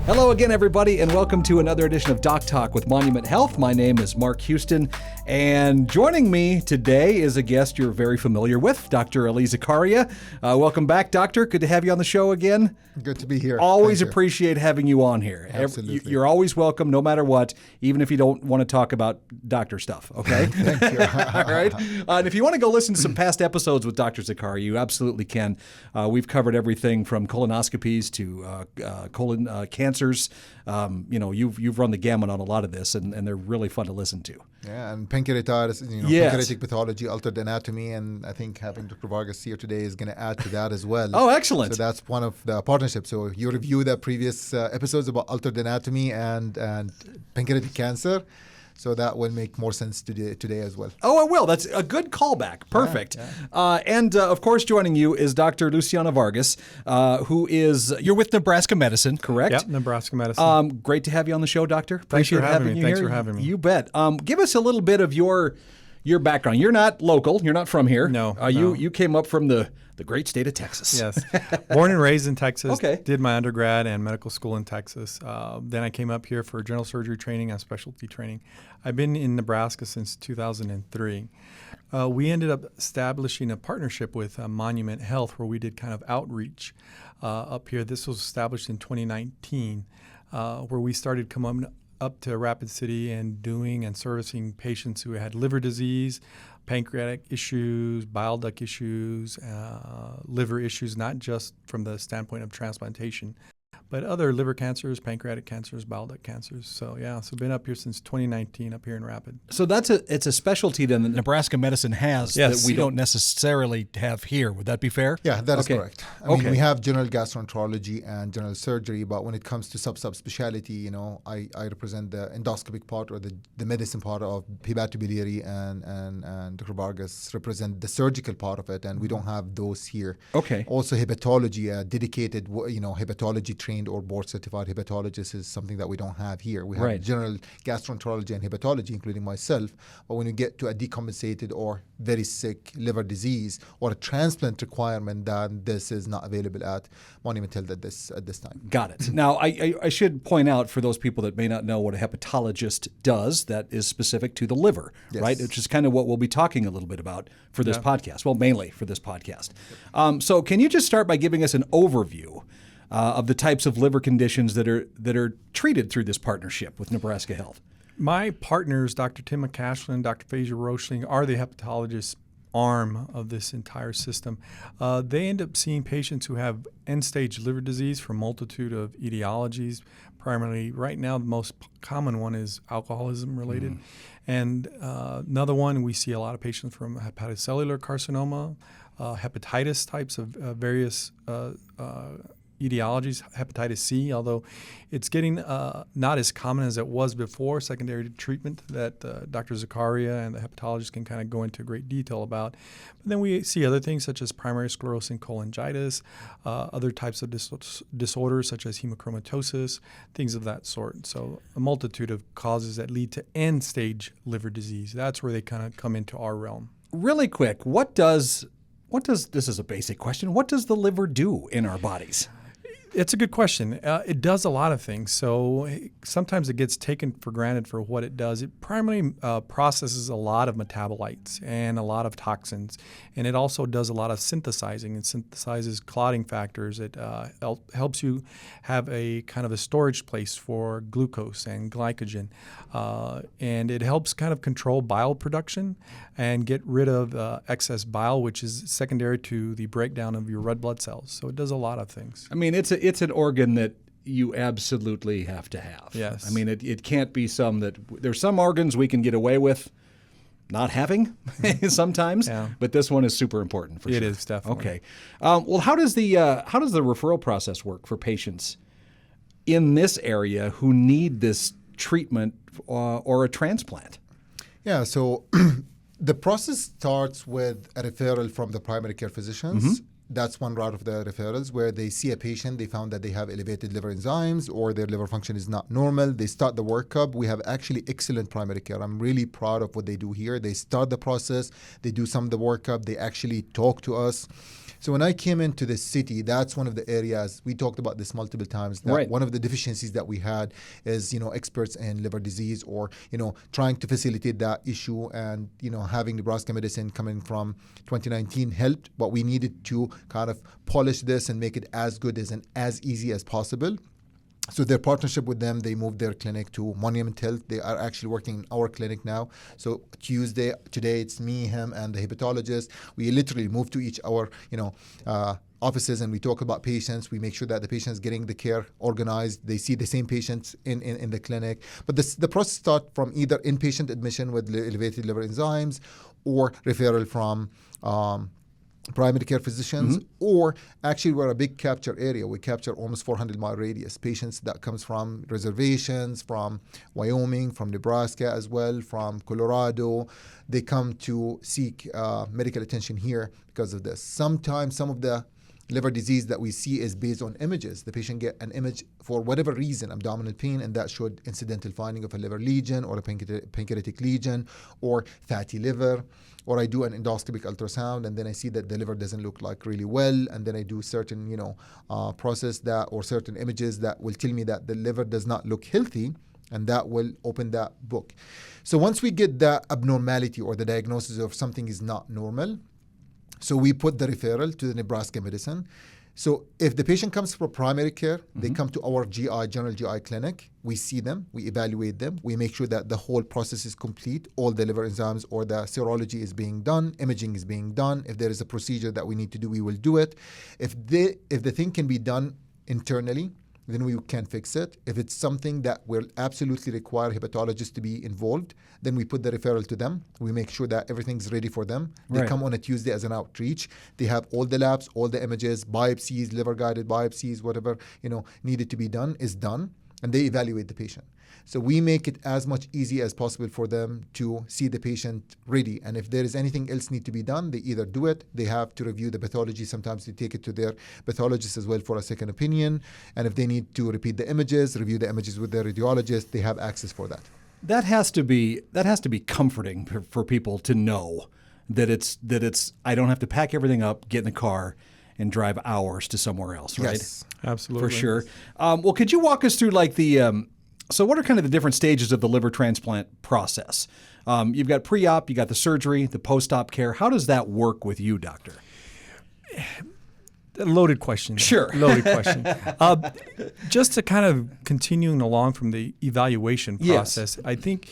Hello again, everybody, and welcome to another edition of Doc Talk with Monument Health. My name is Mark Houston, and joining me today is a guest you're very familiar with, Dr. Zakaria. Welcome back, Doctor. Good to have you on the show again. Good to be here. Always appreciate having you on here. Absolutely. You're always welcome, no matter what, even if you don't want to talk about doctor stuff, okay? Thank you. All right. And if you want to go listen to some past episodes with Dr. Zakaria, you absolutely can. We've covered everything from colonoscopies to colon cancers. You've run the gamut on a lot of this, and they're really fun to listen to. Yeah, and pancreatitis, pancreatic pathology, altered anatomy, and I think having Dr. Vargas here today is going to add to that as well. Oh, excellent. So that's one of the partnerships. So you review the previous episodes about altered anatomy and pancreatic cancer. So that will make more sense today as well. Oh, it will. That's a good callback. Perfect. Yeah. And of course, joining you is Dr. Luciano Vargas, you're with Nebraska Medicine, correct? Yep, Nebraska Medicine. Great to have you on the show, Doctor. Thanks for having me. Thanks for having me. You bet. Give us a little bit of your background. You're not local. You're not from here. No. You came up from the great state of Texas. Yes. Born and raised in Texas. Okay. Did my undergrad and medical school in Texas. Then I came up here for general surgery training and specialty training. I've been in Nebraska since 2003. We ended up establishing a partnership with Monument Health where we did kind of outreach up here. This was established in 2019 where we started coming up to Rapid City and doing and servicing patients who had liver disease, pancreatic issues, bile duct issues, liver issues, not just from the standpoint of transplantation, but other liver cancers, pancreatic cancers, bile duct cancers. So been up here since 2019 up here in Rapid. So it's a specialty then that Nebraska Medicine has that we don't necessarily have here. Would that be fair? Yeah, that is correct. I mean, Okay. we have general gastroenterology and general surgery, but when it comes to subspecialty, I represent the endoscopic part or the medicine part of hepatobiliary, and Dr. Vargas represent the surgical part of it, and we don't have those here. Okay. Also, hepatology, dedicated, hepatology trained or board certified hepatologist is something that we don't have here. We have Right. general gastroenterology and hepatology, including myself. But when you get to a decompensated or very sick liver disease or a transplant requirement, then this is not available at Monument Health at this time. Got it. Now, I should point out for those people that may not know what a hepatologist does, that is specific to the liver, Yes. right? Which is kind of what we'll be talking a little bit about for this podcast. Well, mainly for this podcast. So can you just start by giving us an overview of the types of liver conditions that are treated through this partnership with Nebraska Health? My partners, Dr. Tim McCashlin, Dr. Phasia Rochling, are the hepatologist arm of this entire system. They end up seeing patients who have end-stage liver disease for a multitude of etiologies. Primarily, right now, the most common one is alcoholism related. And another one, we see a lot of patients from hepatocellular carcinoma, hepatitis types of various etiologies, hepatitis C, although it's getting not as common as it was before, secondary to treatment that Dr. Zakaria and the hepatologist can kind of go into great detail about. But then we see other things such as primary sclerosing cholangitis, other types of disorders such as hemochromatosis, things of that sort. So a multitude of causes that lead to end-stage liver disease. That's where they kind of come into our realm. Really quick, what does this is a basic question, what does the liver do in our bodies? It's a good question. It does a lot of things. So sometimes it gets taken for granted for what it does. It primarily processes a lot of metabolites and a lot of toxins. And it also does a lot of synthesizing. It synthesizes clotting factors. It helps you have a kind of a storage place for glucose and glycogen. And it helps kind of control bile production and get rid of excess bile, which is secondary to the breakdown of your red blood cells. So it does a lot of things. I mean, it's an organ that you absolutely have to have. Yes. I mean, it can't be there's some organs we can get away with not having sometimes, but this one is super important for sure. It is, definitely. Okay. Well, how does the referral process work for patients in this area who need this treatment or a transplant? Yeah, so the process starts with a referral from the primary care physicians. That's one route of the referrals where they see a patient, they found that they have elevated liver enzymes or their liver function is not normal. They start the workup. We have actually excellent primary care. I'm really proud of what they do here. They start the process. They do some of the workup. They actually talk to us. So when I came into the city, that's one of the areas, we talked about this multiple times, that Right. one of the deficiencies that we had is, experts in liver disease, or, trying to facilitate that issue. And, having Nebraska medicine coming from 2019 helped, but we needed to kind of polish this and make it as good as and as easy as possible. So their partnership with them, they moved their clinic to Monument Health. They are actually working in our clinic now. So today it's me, him, and the hepatologist. We literally move to each our, offices, and we talk about patients. We make sure that the patient is getting the care organized. They see the same patients in the clinic. But the process starts from either inpatient admission with elevated liver enzymes, or referral from primary care physicians, or actually we're a big capture area. We capture almost 400-mile radius. Patients that comes from reservations, from Wyoming, from Nebraska as well, from Colorado. They come to seek medical attention here because of this. Sometimes some of the liver disease that we see is based on images. The patient get an image for whatever reason, abdominal pain, and that showed incidental finding of a liver lesion or a pancreatic lesion or fatty liver. Or I do an endoscopic ultrasound, and then I see that the liver doesn't look like really well, and then I do certain, process that, or certain images that will tell me that the liver does not look healthy, and that will open that book. So once we get that abnormality or the diagnosis of something is not normal, so we put the referral to the Nebraska medicine. So if the patient comes for primary care, they come to our general GI clinic. We see them, we evaluate them, we make sure that the whole process is complete. All the liver enzymes or the serology is being done, imaging is being done. If there is a procedure that we need to do, we will do it. If the thing can be done internally, then we can fix it. If it's something that will absolutely require hepatologists to be involved, then we put the referral to them. We make sure that everything's ready for them. They Right. come on a Tuesday as an outreach. They have all the labs, all the images, biopsies, liver-guided biopsies, whatever needed to be done is done, and they evaluate the patient. So we make it as much easy as possible for them to see the patient ready. And if there is anything else need to be done, they either do it, they have to review the pathology. Sometimes they take it to their pathologist as well for a second opinion. And if they need to repeat the images, review the images with their radiologist, they have access for that. That has to be comforting for people to know that it's I don't have to pack everything up, get in the car, and drive hours to somewhere else, right? Yes. Absolutely. For sure. Well, could you walk us through so what are kind of the different stages of the liver transplant process? You've got pre-op, you got the surgery, the post-op care. How does that work with you, doctor? A loaded question. Sure. Loaded question. Just to kind of continuing along from the evaluation process, I think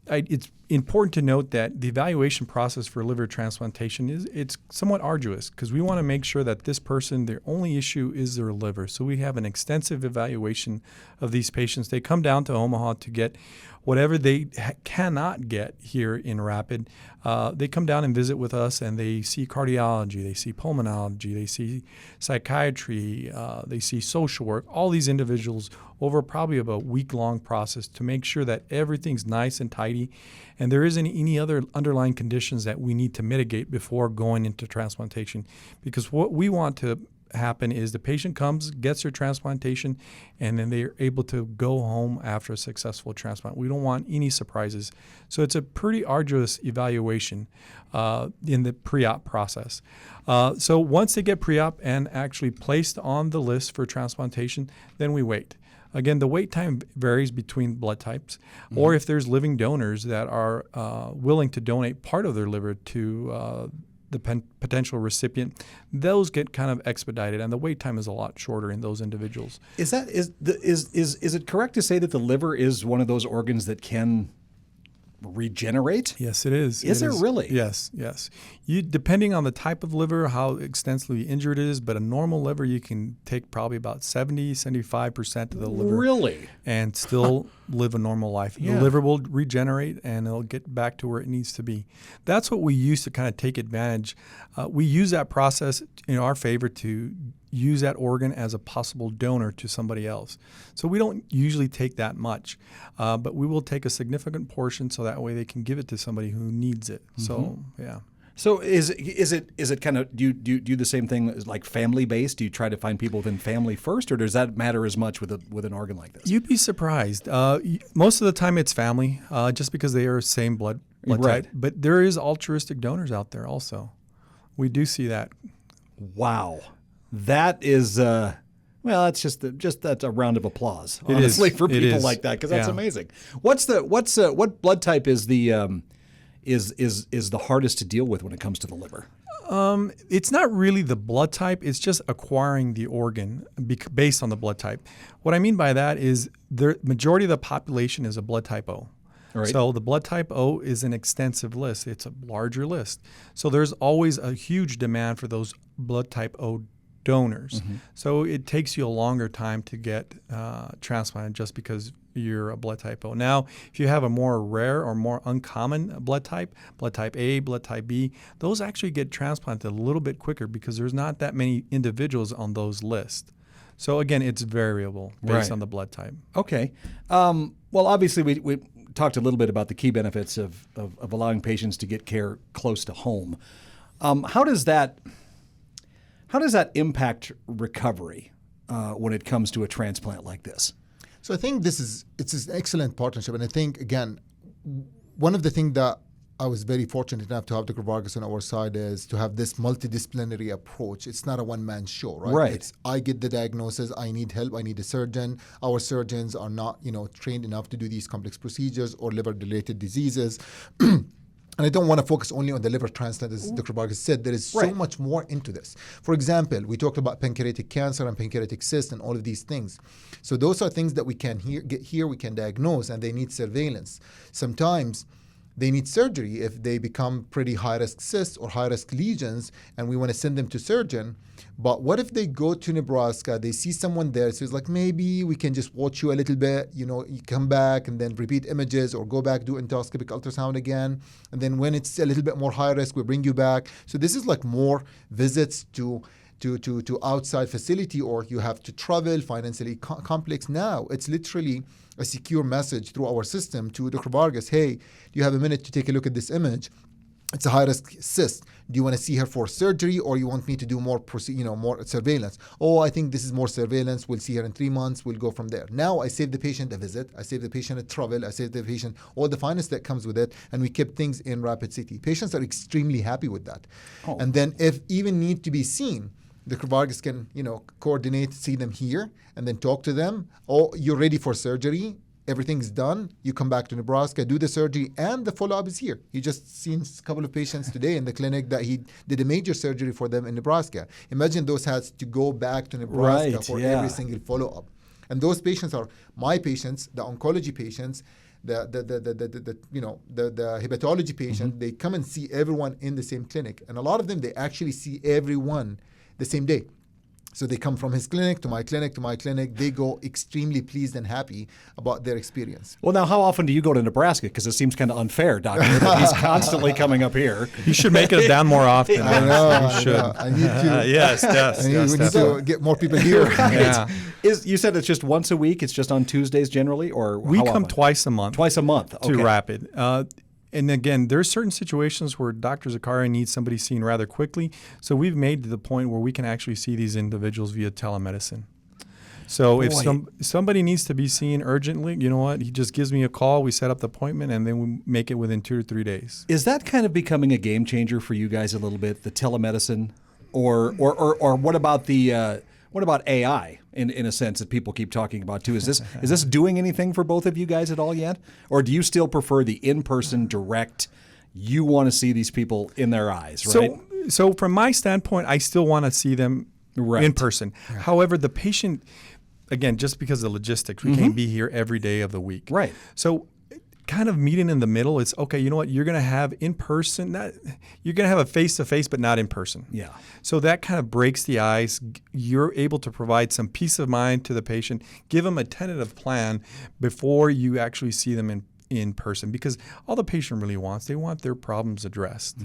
it's important to note that the evaluation process for liver transplantation it's somewhat arduous, because we want to make sure that this person, their only issue is their liver. So we have an extensive evaluation of these patients. They come down to Omaha to get whatever they cannot get here in Rapid. They come down and visit with us, and they see cardiology, they see pulmonology, they see psychiatry, they see social work, all these individuals over probably about a week-long process to make sure that everything's nice and tidy, and there isn't any other underlying conditions that we need to mitigate before going into transplantation. Because what we want to happen is the patient comes, gets their transplantation, and then they're able to go home after a successful transplant. We don't want any surprises. So it's a pretty arduous evaluation in the pre-op process. So once they get pre-op and actually placed on the list for transplantation, then we wait. Again, the wait time varies between blood types, or if there's living donors that are willing to donate part of their liver to the potential recipient, those get kind of expedited, and the wait time is a lot shorter in those individuals. Is it correct to say that the liver is one of those organs that can regenerate? Yes, it is. Is it really? Yes. You, depending on the type of liver, how extensively injured it is, but a normal liver, you can take probably about 70-75% of the liver. Really? And still live a normal life. Yeah. The liver will regenerate, and it'll get back to where it needs to be. That's what we use to kind of take advantage. We use that process in our favor to use that organ as a possible donor to somebody else. So we don't usually take that much, but we will take a significant portion so that way they can give it to somebody who needs it. So, yeah. So is it kind of, do you do the same thing as like family based? Do you try to find people within family first, or does that matter as much with an organ like this? You'd be surprised. Most of the time it's family, just because they are same blood Right. type. But there is altruistic donors out there also. We do see that. Wow. That is, well, that's that's a round of applause, It honestly, is. for It people is. like that, because that's Yeah. amazing. What blood type is the is the hardest to deal with when it comes to the liver? It's not really the blood type. It's just acquiring the organ based on the blood type. What I mean by that is the majority of the population is a blood type O. Right. So the blood type O is an extensive list. It's a larger list. So there's always a huge demand for those blood type O donors. So it takes you a longer time to get transplanted just because you're a blood type O. Now, if you have a more rare or more uncommon blood type A, blood type B, those actually get transplanted a little bit quicker because there's not that many individuals on those lists. So again, it's variable based on the blood type. Okay. Well, obviously, we talked a little bit about the key benefits of allowing patients to get care close to home. How does that impact recovery when it comes to a transplant like this? So I think it's an excellent partnership. And I think, again, one of the things that I was very fortunate enough to have Dr. Vargas on our side is to have this multidisciplinary approach. It's not a one-man show, right? Right. It's I get the diagnosis, I need help, I need a surgeon. Our surgeons are not, trained enough to do these complex procedures or liver-related diseases. And I don't want to focus only on the liver transplant, as Dr. Vargas said. There is so much more into this. For example, we talked about pancreatic cancer and pancreatic cyst and all of these things. So those are things that we can get here, we can diagnose, and they need surveillance. Sometimes they need surgery if they become pretty high-risk cysts or high-risk lesions, and we want to send them to surgeon. But what if they go to Nebraska, they see someone there, so it's like, maybe we can just watch you a little bit, you come back and then repeat images or go back, do endoscopic ultrasound again. And then when it's a little bit more high risk, we bring you back. So this is like more visits to outside facility, or you have to travel, financially complex. Now it's literally a secure message through our system to Dr. Vargas. Hey, do you have a minute to take a look at this image? It's a high-risk cyst. Do you want to see her for surgery, or you want me to do more surveillance? Oh, I think this is more surveillance. We'll see her in 3 months. We'll go from there. Now I save the patient a visit. I save the patient a travel. I save the patient all the finance that comes with it, and we keep things in Rapid City. Patients are extremely happy with that. Oh. And then if even need to be seen, Dr. Vargas can, coordinate, see them here, and then talk to them. Oh, you're ready for surgery. Everything's done. You come back to Nebraska, do the surgery, and the follow-up is here. He just seen a couple of patients today in the clinic that he did a major surgery for them in Nebraska. Imagine those has to go back to Nebraska for every single follow-up. And those patients are my patients, the oncology patients, the hepatology patient. They come and see everyone in the same clinic. And a lot of them, they actually see everyone the same day. So they come from his clinic to my clinic to my clinic. They go extremely pleased and happy about their experience. Well, now, how often do you go to Nebraska? Because it seems kind of unfair, Doctor, that he's constantly coming up here. You should make it down more often. I know. You should. I need to. Yes. We need to get more people here. Right. Yeah. You said it's just once a week? It's just on Tuesdays generally? Or we how come often? twice a month. Twice a month. Okay. To Rapid. And again, there's certain situations where Dr. Zakaria needs somebody seen rather quickly. So we've made to the point where we can actually see these individuals via telemedicine. So if somebody needs to be seen urgently, you know what? He just gives me a call. We set up the appointment, and then we make it within 2 to 3 days. Is that kind of becoming a game changer for you guys a little bit, the telemedicine? Or what about the what about AI in a sense that people keep talking about too? Is this doing anything for both of you guys at all yet? Or do you still prefer the in-person direct, you want to see these people in their eyes, right? So from my standpoint, I still want to see them in person. Yeah. However, the patient, again, just because of the logistics, we can't be here every day of the week. Right. So kind of meeting in the middle, it's okay, you know what, you're going to have in person, you're going to have a face-to-face, but not in person. Yeah. So that kind of breaks the ice. You're able to provide some peace of mind to the patient, give them a tentative plan before you actually see them in person, because all the patient really wants, they want their problems addressed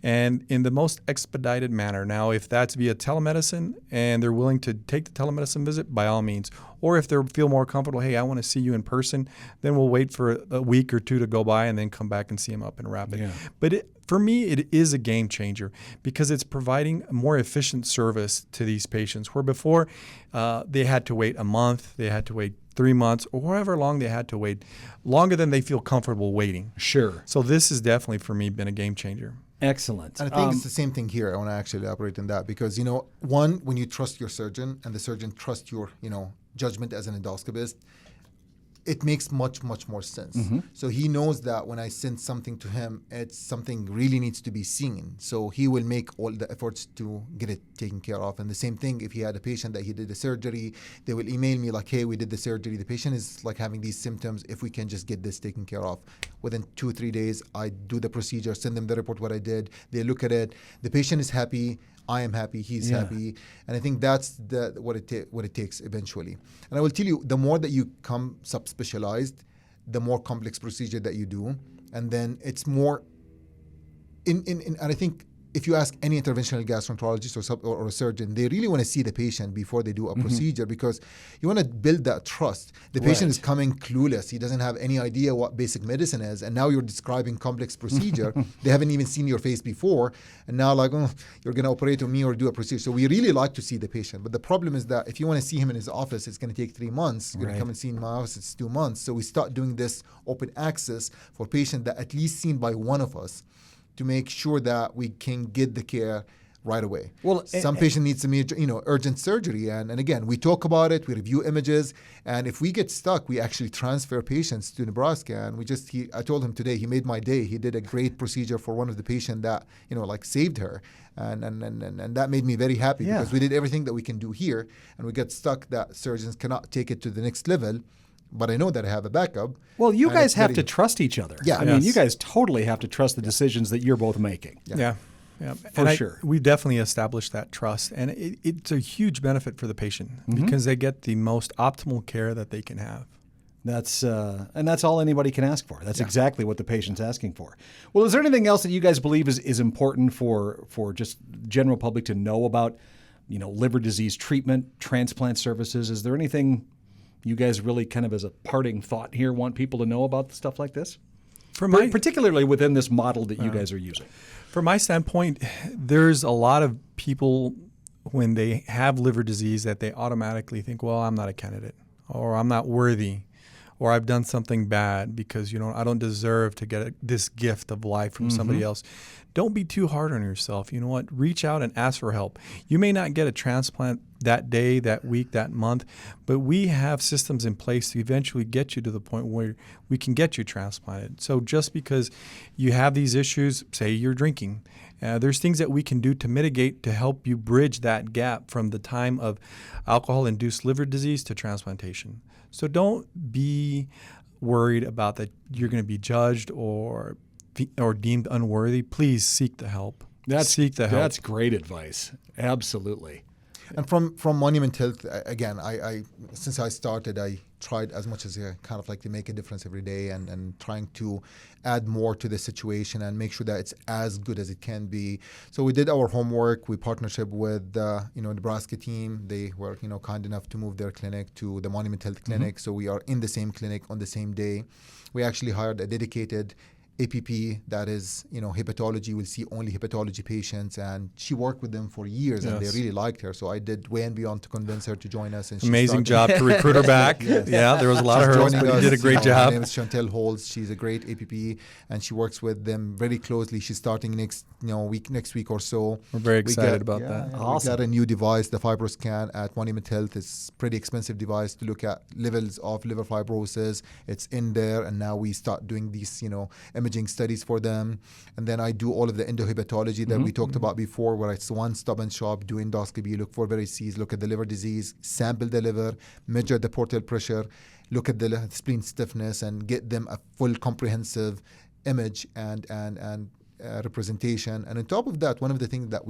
and in the most expedited manner. Now, if that's via telemedicine and they're willing to take the telemedicine visit, by all means, or if they feel more comfortable, hey, I want to see you in person, then we'll wait for a week or two to go by and then come back and see them up in Rapid. Yeah. But for me, it is a game changer because it's providing a more efficient service to these patients, where before they had to wait a month, they had to wait 3 months, or however long they had to wait, longer than they feel comfortable waiting. Sure. So this has definitely, for me, been a game changer. Excellent. And I think it's the same thing here. I want to actually elaborate on that because, one, when you trust your surgeon and the surgeon trusts your, judgment as an endoscopist, it makes much, much more sense. So he knows that when I send something to him, it's something really needs to be seen. So he will make all the efforts to get it taken care of. And the same thing, if he had a patient that he did the surgery, they will email me like, hey, we did the surgery. The patient is like having these symptoms. If we can just get this taken care of. Within 2-3 days, I do the procedure, send them the report, what I did. They look at it. The patient is happy. I am happy, he's happy, and I think that's what it takes eventually. And I will tell you, the more that you come subspecialized, the more complex procedure that you do, and then it's more. And I think if you ask any interventional gastroenterologist or a surgeon, they really want to see the patient before they do a procedure because you want to build that trust. The patient is coming clueless. He doesn't have any idea what basic medicine is. And now you're describing complex procedure. They haven't even seen your face before. And now you're going to operate on me or do a procedure. So we really like to see the patient. But the problem is that if you want to see him in his office, it's going to take 3 months. You're going to come and see him in my office, it's 2 months. So we start doing this open access for patients that at least seen by one of us, to make sure that we can get the care right away. Well, some patient needs some urgent surgery, and again, we talk about it, we review images, and if we get stuck, we actually transfer patients to Nebraska. And I told him today, he made my day. He did a great procedure for one of the patients that saved her, and that made me very happy because we did everything that we can do here, and we got stuck that surgeons cannot take it to the next level. But I know that I have a backup. Well, you guys have to trust each other. Yeah. I mean, you guys totally have to trust the decisions that you're both making. Yeah. For sure. We've definitely established that trust. And it's a huge benefit for the patient because they get the most optimal care that they can have. That's all anybody can ask for. That's exactly what the patient's asking for. Well, is there anything else that you guys believe is important for just general public to know about, liver disease treatment, transplant services? Is there anything you guys really kind of as a parting thought here want people to know about stuff like this? Particularly within this model that you guys are using. From my standpoint, there's a lot of people when they have liver disease that they automatically think, well, I'm not a candidate, or I'm not worthy, or I've done something bad because I don't deserve to get this gift of life from somebody else. Don't be too hard on yourself. You know what? Reach out and ask for help. You may not get a transplant that day, that week, that month, but we have systems in place to eventually get you to the point where we can get you transplanted. So just because you have these issues, say you're drinking, there's things that we can do to mitigate to help you bridge that gap from the time of alcohol-induced liver disease to transplantation. So don't be worried about that you're going to be judged or deemed unworthy. Please seek the help. That's great advice. Absolutely. And from Monument Health, again, I since I started, I tried as much as I kind of like to make a difference every day and trying to add more to the situation and make sure that it's as good as it can be. So we did our homework. We partnership with Nebraska team. They were kind enough to move their clinic to the Monument Health clinic. So we are in the same clinic on the same day. We actually hired a dedicated APP that is, hepatology, will see only hepatology patients, and she worked with them for years and they really liked her. So I did way and beyond to convince her to join us. And amazing job to recruit her back. Yeah, there was a lot of hurdles, but you did a great job. Her name is Chantel Holz. She's a great APP and she works with them very closely. She's starting next week or so. We're very excited about that. Awesome. We got a new device, the FibroScan at Monument Health. It's a pretty expensive device to look at levels of liver fibrosis. It's in there, and now we start doing these, imaging studies for them. And then I do all of the endohepatology that we talked about before, where it's one stop and shop, do endoscopy, look for varices, look at the liver disease, sample the liver, measure the portal pressure, look at the spleen stiffness, and get them a full comprehensive image and representation. And on top of that, one of the things that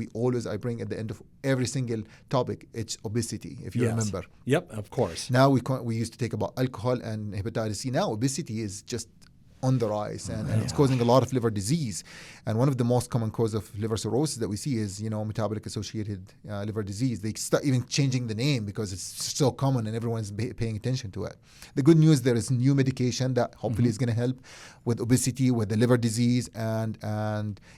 I bring at the end of every single topic, it's obesity, if you remember. Yep, of course. Now we used to talk about alcohol and hepatitis C. Now obesity is just on the rise, and it's causing a lot of liver disease. And one of the most common cause of liver cirrhosis that we see is, metabolic associated liver disease. They start even changing the name because it's so common and everyone's paying attention to it. The good news, there is new medication that hopefully is going to help with obesity, with the liver disease, and with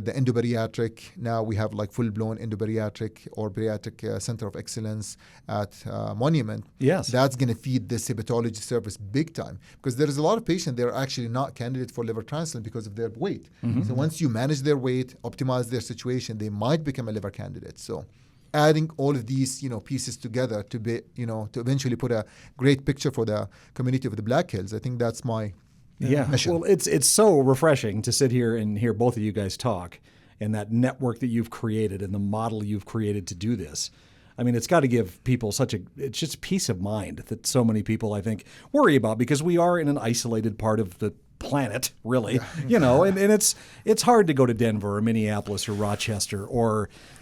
the endobariatric. Now we have like full-blown endobariatric or bariatric center of excellence at Monument. Yes. That's going to feed this hepatology service big time, because there is a lot lot of patients, they're actually not candidates for liver transplant because of their weight. So once you manage their weight, optimize their situation, they might become a liver candidate. So adding all of these, pieces together to be, to eventually put a great picture for the community of the Black Hills. I think that's my mission. Well, it's so refreshing to sit here and hear both of you guys talk, and that network that you've created and the model you've created to do this. I mean, it's got to give people it's just peace of mind that so many people, I think, worry about, because we are in an isolated part of the planet, really, and it's hard to go to Denver or Minneapolis or Rochester,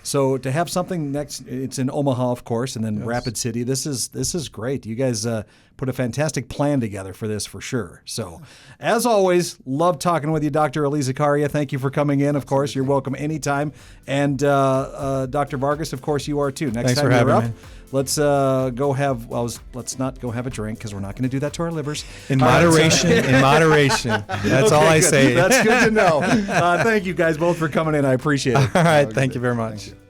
so to have something next. It's in Omaha, of course, and then Rapid City. This is great. You guys put a fantastic plan together for this, for sure. So, as always, love talking with you, Dr. Ali Zakaria. Thank you for coming in. Of course, you're welcome anytime. And Dr. Vargas, of course, you are too. Next Thanks time for you're having up, me. let's let's not go have a drink, because we're not going to do that to our livers. In moderation, in moderation. That's all I good. say. That's good to know. Thank you guys both for coming in. I appreciate it. All right. Thank you very much. Thank you.